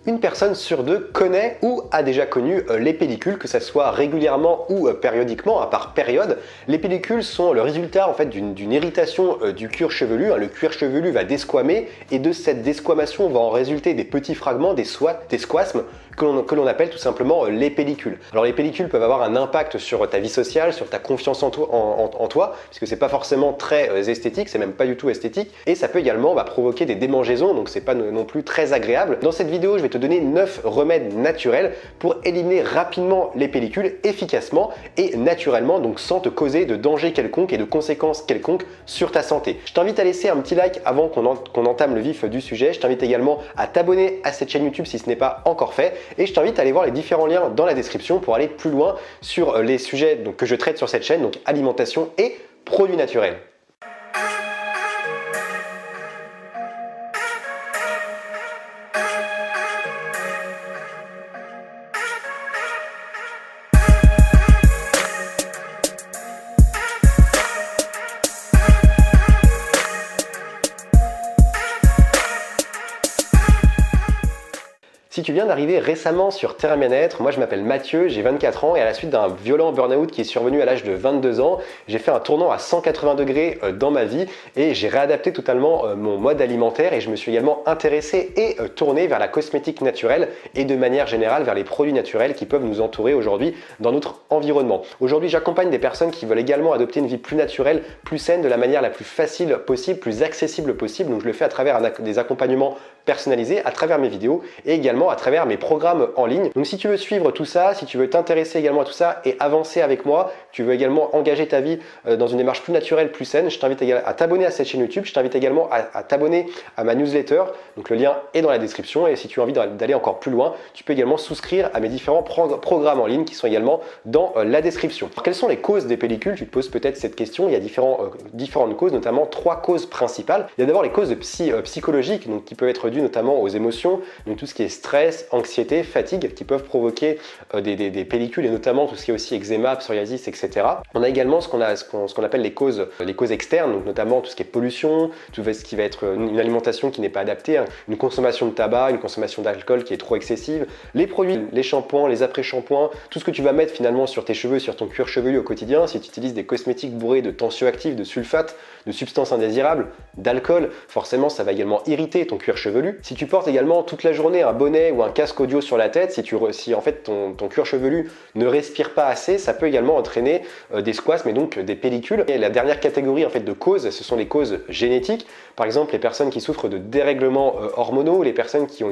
Une personne sur deux connaît ou a déjà connu les pellicules, que ça soit régulièrement ou périodiquement, à part période. Les pellicules sont le résultat en fait d'une irritation du cuir chevelu. Le cuir chevelu va desquamer et de cette desquamation va en résulter des petits fragments, des squasmes, que l'on appelle tout simplement les pellicules. Alors les pellicules peuvent avoir un impact sur ta vie sociale, sur ta confiance en toi, puisque c'est pas forcément très esthétique, c'est même pas du tout esthétique, et ça peut également provoquer des démangeaisons, donc c'est pas non plus très agréable. Dans cette vidéo, je vais te donner 9 remèdes naturels pour éliminer rapidement les pellicules efficacement et naturellement, donc sans te causer de danger quelconque et de conséquences quelconques sur ta santé. Je t'invite à laisser un petit like avant qu'on entame le vif du sujet. Je t'invite également à t'abonner à cette chaîne YouTube si ce n'est pas encore fait. Et je t'invite à aller voir les différents liens dans la description pour aller plus loin sur les sujets que je traite sur cette chaîne, donc alimentation et produits naturels. Si tu viens d'arriver récemment sur Terrain Bien-être, moi je m'appelle Mathieu, j'ai 24 ans et à la suite d'un violent burn-out qui est survenu à l'âge de 22 ans, j'ai fait un tournant à 180 degrés dans ma vie et j'ai réadapté totalement mon mode alimentaire et je me suis également intéressé et tourné vers la cosmétique naturelle et de manière générale vers les produits naturels qui peuvent nous entourer aujourd'hui dans notre environnement. Aujourd'hui, j'accompagne des personnes qui veulent également adopter une vie plus naturelle, plus saine, de la manière la plus facile possible, plus accessible possible. Donc je le fais à travers des accompagnements personnalisés, à travers mes vidéos et également à travers mes programmes en ligne. Donc si tu veux suivre tout ça, si tu veux t'intéresser également à tout ça et avancer avec moi, tu veux également engager ta vie dans une démarche plus naturelle, plus saine, je t'invite à t'abonner à cette chaîne YouTube, je t'invite également à t'abonner à ma newsletter, donc le lien est dans la description et si tu as envie d'aller encore plus loin, tu peux également souscrire à mes différents programmes en ligne qui sont également dans la description. Alors, quelles sont les causes des pellicules? Tu te poses peut-être cette question, il y a différentes causes, notamment 3 causes principales. Il y a d'abord les causes psychologiques, donc qui peuvent être dues notamment aux émotions, donc tout ce qui est stress, anxiété, fatigue, qui peuvent provoquer des pellicules et notamment tout ce qui est aussi eczéma, psoriasis, etc. On a également ce qu'on appelle les causes externes, donc notamment tout ce qui est pollution, tout ce qui va être une alimentation qui n'est pas adaptée, une consommation de tabac, une consommation d'alcool qui est trop excessive, les produits, les shampoings, les après-shampoings, tout ce que tu vas mettre finalement sur tes cheveux, sur ton cuir chevelu au quotidien, si tu utilises des cosmétiques bourrés de tensioactifs, de sulfates, de substances indésirables, d'alcool, forcément ça va également irriter ton cuir chevelu. Si tu portes également toute la journée un bonnet ou un casque audio sur la tête, si en fait ton cuir chevelu ne respire pas assez, ça peut également entraîner des squasmes et donc des pellicules. Et la dernière catégorie en fait de causes, ce sont les causes génétiques. Par exemple, les personnes qui souffrent de dérèglements hormonaux, les personnes qui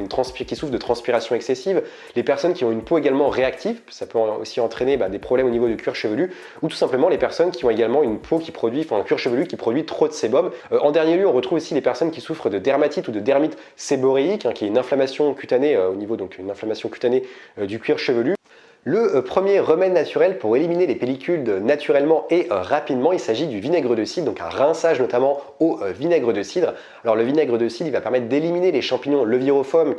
souffrent de transpiration excessive, les personnes qui ont une peau également réactive, ça peut aussi entraîner des problèmes au niveau du cuir chevelu, ou tout simplement les personnes qui ont également une peau un cuir chevelu qui produit trop de sébum. En dernier lieu, on retrouve aussi les personnes qui souffrent de dermatite ou de dermite séboréique, qui est une inflammation cutanée au niveau une inflammation cutanée du cuir chevelu. Le premier remède naturel pour éliminer les pellicules naturellement et rapidement, il s'agit du vinaigre de cidre, donc un rinçage notamment au vinaigre de cidre. Alors le vinaigre de cidre, il va permettre d'éliminer les champignons leviroformes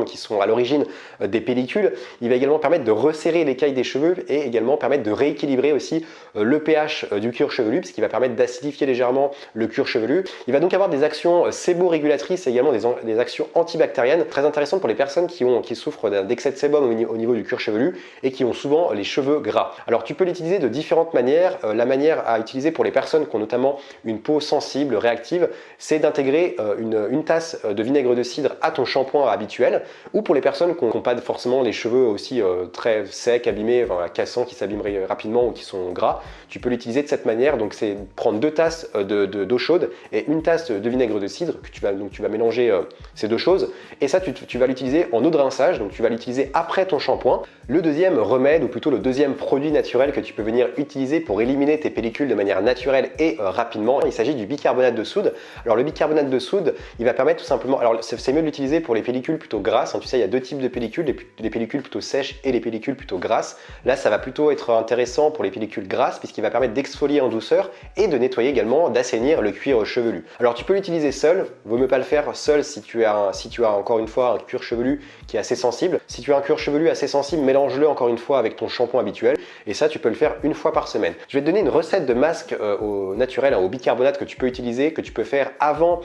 qui sont à l'origine des pellicules. Il va également permettre de resserrer l'écaille des cheveux et également permettre de rééquilibrer aussi le pH du cuir chevelu, puisqu'il va permettre d'acidifier légèrement le cuir chevelu. Il va donc avoir des actions séborégulatrices et également des actions antibactériennes très intéressantes pour les personnes qui souffrent d'excès de sébum au niveau du cuir chevelu et qui ont souvent les cheveux gras. Alors tu peux l'utiliser de différentes manières. La manière à utiliser pour les personnes qui ont notamment une peau sensible, réactive, c'est d'intégrer une tasse de vinaigre de cidre à ton shampoing habituel, ou pour les personnes qui n'ont pas forcément les cheveux aussi très secs, abîmés, cassants, qui s'abîment rapidement ou qui sont gras, tu peux l'utiliser de cette manière. Donc c'est prendre 2 tasses d'eau chaude et une tasse de vinaigre de cidre que tu vas mélanger ces 2 choses, et ça tu vas l'utiliser en eau de rinçage, donc tu vas l'utiliser après ton shampoing. Le deuxième remède, ou plutôt le deuxième produit naturel que tu peux venir utiliser pour éliminer tes pellicules de manière naturelle et rapidement, il s'agit du bicarbonate de soude. Alors le bicarbonate de soude, il va permettre tout simplement, alors c'est mieux de l'utiliser pour les pellicules plutôt grasses, tu sais, il y a 2 types de pellicules, les pellicules plutôt sèches et les pellicules plutôt grasses. Là ça va plutôt être intéressant pour les pellicules grasses puisqu'il va permettre d'exfolier en douceur et de nettoyer également, d'assainir le cuir chevelu. Alors tu peux l'utiliser seul, vaut mieux pas le faire seul si tu as encore une fois un cuir chevelu qui est assez sensible. Si tu as un cuir chevelu assez sensible, mélange mélange-le encore une fois avec ton shampoing habituel et ça tu peux le faire une fois par semaine. Je vais te donner une recette de masque au naturel, au bicarbonate que tu peux utiliser, que tu peux faire avant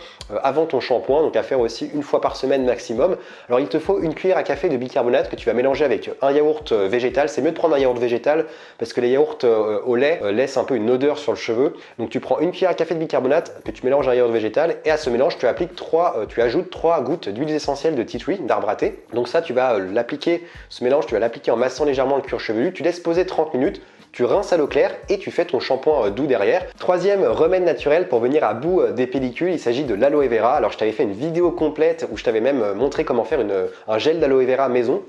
ton shampoing, donc à faire aussi une fois par semaine maximum. Alors il te faut une cuillère à café de bicarbonate que tu vas mélanger avec un yaourt végétal. C'est mieux de prendre un yaourt végétal parce que les yaourts au lait laissent un peu une odeur sur le cheveu. Donc tu prends une cuillère à café de bicarbonate que tu mélanges à un yaourt végétal et à ce mélange tu ajoutes 3 gouttes d'huile essentielle de tea tree, d'arbre à thé. Donc ça tu vas l'appliquer, ce mélange tu vas l'appliquer en massant légèrement le cuir chevelu, tu laisses poser 30 minutes. Tu rinces à l'eau claire et tu fais ton shampoing doux derrière. Troisième remède naturel pour venir à bout des pellicules, il s'agit de l'aloe vera. Alors je t'avais fait une vidéo complète où je t'avais même montré comment faire un gel d'aloe vera maison.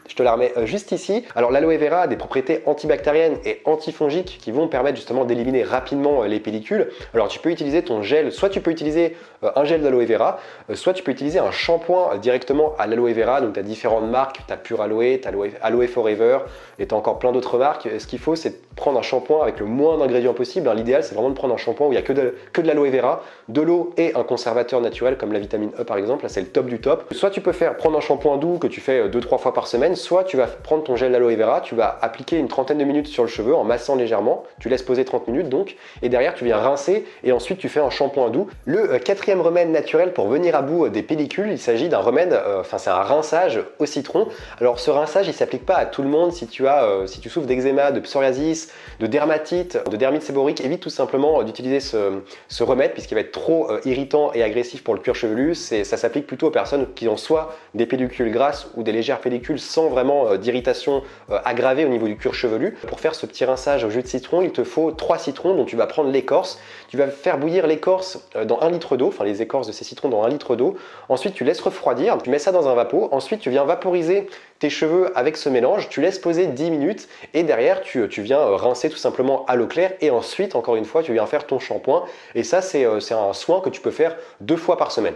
Je te la remets juste ici. Alors l'aloe vera a des propriétés antibactériennes et antifongiques qui vont permettre justement d'éliminer rapidement les pellicules. Alors tu peux utiliser ton gel, soit tu peux utiliser un gel d'aloe vera, soit tu peux utiliser un shampoing directement à l'aloe vera. Donc tu as différentes marques, tu as Pure Aloe, tu as Aloe Forever et tu as encore plein d'autres marques. Ce qu'il faut c'est prendre un shampoing avec le moins d'ingrédients possible. L'idéal c'est vraiment de prendre un shampoing où il n'y a que de l'aloe vera, de l'eau et un conservateur naturel comme la vitamine E par exemple. Là c'est le top du top. Soit tu peux prendre un shampoing doux que tu fais 2-3 fois par semaine, soit tu vas prendre ton gel d'aloe vera, tu vas appliquer une trentaine de minutes sur le cheveu en massant légèrement, tu laisses poser 30 minutes donc, et derrière tu viens rincer et ensuite tu fais un shampoing doux. Le quatrième remède naturel pour venir à bout des pellicules, il s'agit d'un remède, c'est un rinçage au citron. Alors ce rinçage il s'applique pas à tout le monde. Si tu souffres d'eczéma, de psoriasis, de dermatite, de dermite séborrheique, évite tout simplement d'utiliser ce remède puisqu'il va être trop irritant et agressif pour le cuir chevelu. Ça s'applique plutôt aux personnes qui ont soit des pellicules grasses ou des légères pellicules sans vraiment d'irritation aggravée au niveau du cuir chevelu. Pour faire ce petit rinçage au jus de citron, il te faut 3 citrons dont tu vas prendre l'écorce. Tu vas faire bouillir l'écorce dans 1 litre d'eau, enfin les écorces de ces citrons dans 1 litre d'eau. Ensuite, tu laisses refroidir, tu mets ça dans un vapeau. Ensuite, tu viens vaporiser tes cheveux avec ce mélange, tu laisses poser 10 minutes et derrière, tu viens rincer tout simplement à l'eau claire et ensuite, encore une fois, tu viens faire ton shampoing. Et ça, c'est un soin que tu peux faire 2 fois par semaine.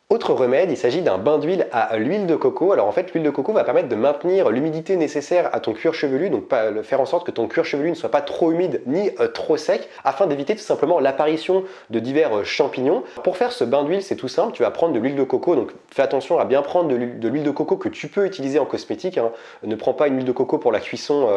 Autre remède, il s'agit d'un bain d'huile à l'huile de coco. Alors en fait, l'huile de coco va permettre de maintenir l'humidité nécessaire à ton cuir chevelu, donc faire en sorte que ton cuir chevelu ne soit pas trop humide ni trop sec, afin d'éviter tout simplement l'apparition de divers champignons. Pour faire ce bain d'huile, c'est tout simple, tu vas prendre de l'huile de coco, donc fais attention à bien prendre de l'huile de coco que tu peux utiliser en cosmétique. Ne prends pas une huile de coco pour la cuisson,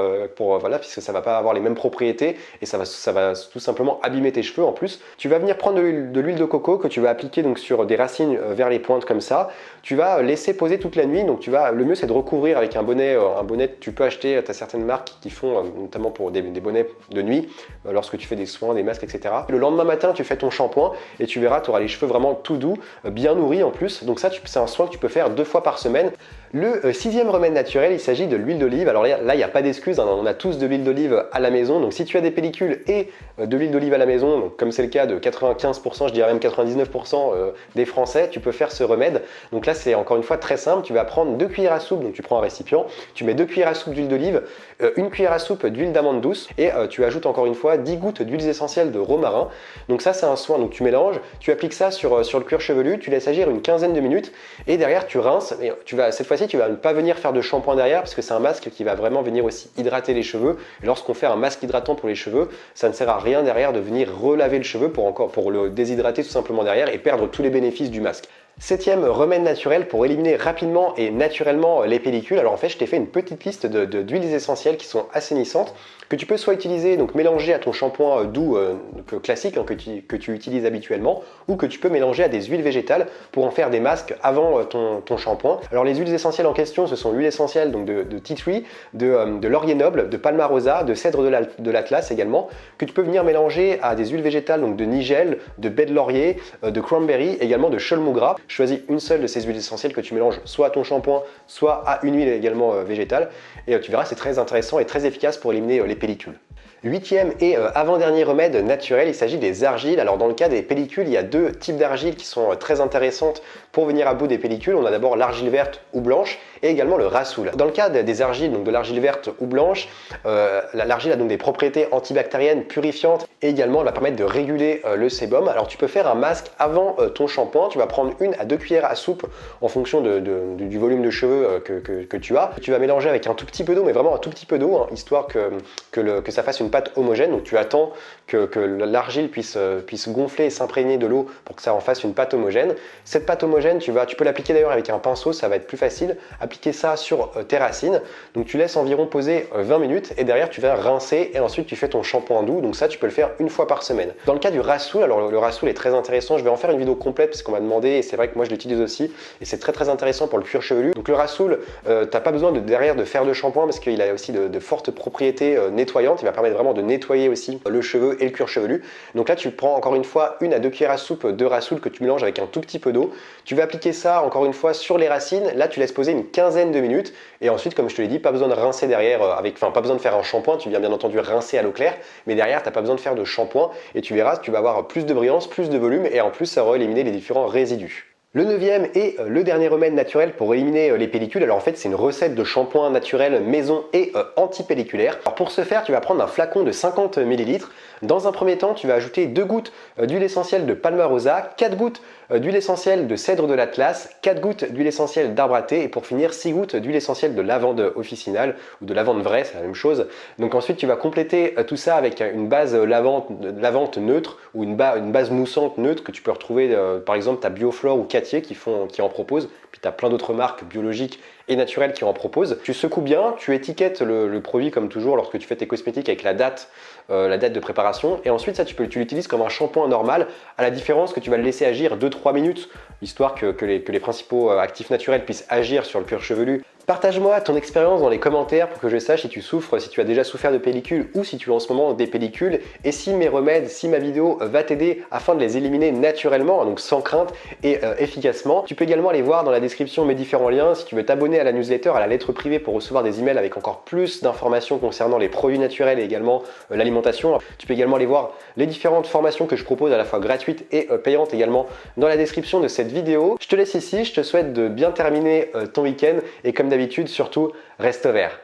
puisque ça va pas avoir les mêmes propriétés et ça va tout simplement abîmer tes cheveux en plus. Tu vas venir prendre de l'huile de coco que tu vas appliquer donc sur des racines vers les pointes comme ça. Tu vas laisser poser toute la nuit. Donc le mieux c'est de recouvrir avec un bonnet que tu peux acheter. Tu as certaines marques qui font notamment pour des bonnets de nuit lorsque tu fais des soins, des masques, etc. Le lendemain matin tu fais ton shampoing et tu verras, tu auras les cheveux vraiment tout doux, bien nourris en plus. Donc ça c'est un soin que tu peux faire 2 fois par semaine. Le sixième remède naturel, il s'agit de l'huile d'olive. Alors là, il n'y a pas d'excuse, on a tous de l'huile d'olive à la maison. Donc si tu as des pellicules et de l'huile d'olive à la maison, donc comme c'est le cas de 95%, je dirais même 99% des Français, tu peux faire ce remède. Donc là, c'est encore une fois très simple. Tu vas prendre 2 cuillères à soupe, donc tu prends un récipient, tu mets 2 cuillères à soupe d'huile d'olive, 1 cuillère à soupe d'huile d'amande douce et tu ajoutes encore une fois 10 gouttes d'huiles essentielles de romarin. Donc ça, c'est un soin, donc tu mélanges, tu appliques ça sur le cuir chevelu, tu laisses agir une quinzaine de minutes et derrière tu rinces. Et cette fois-ci, tu vas ne pas venir faire de shampoing derrière parce que c'est un masque qui va vraiment venir aussi hydrater les cheveux. Et lorsqu'on fait un masque hydratant pour les cheveux, ça ne sert à rien derrière de venir relaver le cheveu pour le déshydrater tout simplement derrière et perdre tous les bénéfices du masque. Septième remède naturel pour éliminer rapidement et naturellement les pellicules. Alors en fait, je t'ai fait une petite liste d'huiles essentielles qui sont assainissantes que tu peux soit utiliser, donc mélanger à ton shampoing doux classique que tu utilises habituellement, ou que tu peux mélanger à des huiles végétales pour en faire des masques avant ton shampoing. Alors les huiles essentielles en question, ce sont l'huile essentielle donc de tea tree, de laurier noble, de palmarosa, de cèdre de l'Atlas également, que tu peux venir mélanger à des huiles végétales donc de nigel, de baie de laurier, de cranberry, également de cholmou gras. Choisis une seule de ces huiles essentielles que tu mélanges soit à ton shampoing, soit à une huile également végétale. Et tu verras, c'est très intéressant et très efficace pour éliminer les pellicules. Huitième et avant-dernier remède naturel, il s'agit des argiles. Alors dans le cas des pellicules, il y a 2 types d'argiles qui sont très intéressantes pour venir à bout des pellicules. On a d'abord l'argile verte ou blanche et également le rassoul. Dans le cas des argiles, donc de l'argile verte ou blanche, l'argile a donc des propriétés antibactériennes purifiantes et également elle va permettre de réguler le sébum. Alors tu peux faire un masque avant ton shampoing. Tu vas prendre 1 à 2 cuillères à soupe en fonction du volume de cheveux que tu as. Tu vas mélanger avec un tout petit peu d'eau, mais vraiment un tout petit peu d'eau, histoire que ça fasse une une pâte homogène. Donc tu attends que l'argile puisse gonfler et s'imprégner de l'eau pour que ça en fasse une pâte homogène. Cette pâte homogène, tu peux l'appliquer d'ailleurs avec un pinceau, ça va être plus facile. Appliquer ça sur tes racines. Donc tu laisses environ poser 20 minutes et derrière tu vas rincer et ensuite tu fais ton shampoing doux. Donc ça, tu peux le faire une fois par semaine. Dans le cas du rassoul, alors le rassoul est très intéressant. Je vais en faire une vidéo complète parce qu'on m'a demandé et c'est vrai que moi je l'utilise aussi et c'est très intéressant pour le cuir chevelu. Donc le rassoul, t'as pas besoin derrière de faire de shampoing parce qu'il a aussi de fortes propriétés nettoyantes. Il va permettre vraiment de nettoyer aussi le cheveu et le cuir chevelu. Donc là, tu prends encore une fois 1 à 2 cuillères à soupe de rassoul que tu mélanges avec un tout petit peu d'eau. Tu vas appliquer ça encore une fois sur les racines. Là, tu laisses poser une quinzaine de minutes et ensuite, comme je te l'ai dit, pas besoin de rincer derrière pas besoin de faire un shampoing. Tu viens bien entendu rincer à l'eau claire, mais derrière, t'as pas besoin de faire de shampoing et tu verras, tu vas avoir plus de brillance, plus de volume et en plus, ça aura éliminé les différents résidus. Le 9e et le dernier remède naturel pour éliminer les pellicules, alors en fait c'est une recette de shampoing naturel maison et anti-pelliculaire. Alors pour ce faire, tu vas prendre un flacon de 50 ml. Dans un premier temps, tu vas ajouter 2 gouttes d'huile essentielle de Palmarosa, 4 gouttes d'huile essentielle de cèdre de l'Atlas, 4 gouttes d'huile essentielle d'arbre à thé et pour finir 6 gouttes d'huile essentielle de lavande officinale ou de lavande vraie, c'est la même chose. Donc ensuite tu vas compléter tout ça avec une base lavante neutre ou une base moussante neutre que tu peux retrouver par exemple ta Bioflore ou Cattier qui en proposent. Puis tu as plein d'autres marques biologiques et naturelles qui en proposent. Tu secoues bien, tu étiquettes le produit comme toujours lorsque tu fais tes cosmétiques avec la date de préparation et ensuite ça tu l'utilises comme un shampoing normal à la différence que tu vas le laisser agir 2-3 minutes histoire que les principaux actifs naturels puissent agir sur le cuir chevelu. Partage-moi ton expérience dans les commentaires pour que je sache si tu souffres, si tu as déjà souffert de pellicules ou si tu as en ce moment des pellicules et si mes remèdes, si ma vidéo va t'aider afin de les éliminer naturellement, donc sans crainte et efficacement. Tu peux également aller voir dans la description mes différents liens si tu veux t'abonner à la newsletter, à la lettre privée pour recevoir des emails avec encore plus d'informations concernant les produits naturels et également l'alimentation. Tu peux également aller voir les différentes formations que je propose à la fois gratuites et payantes également dans la description de cette vidéo. Je te laisse ici, je te souhaite de bien terminer ton week-end et comme d'habitude, surtout, reste vert.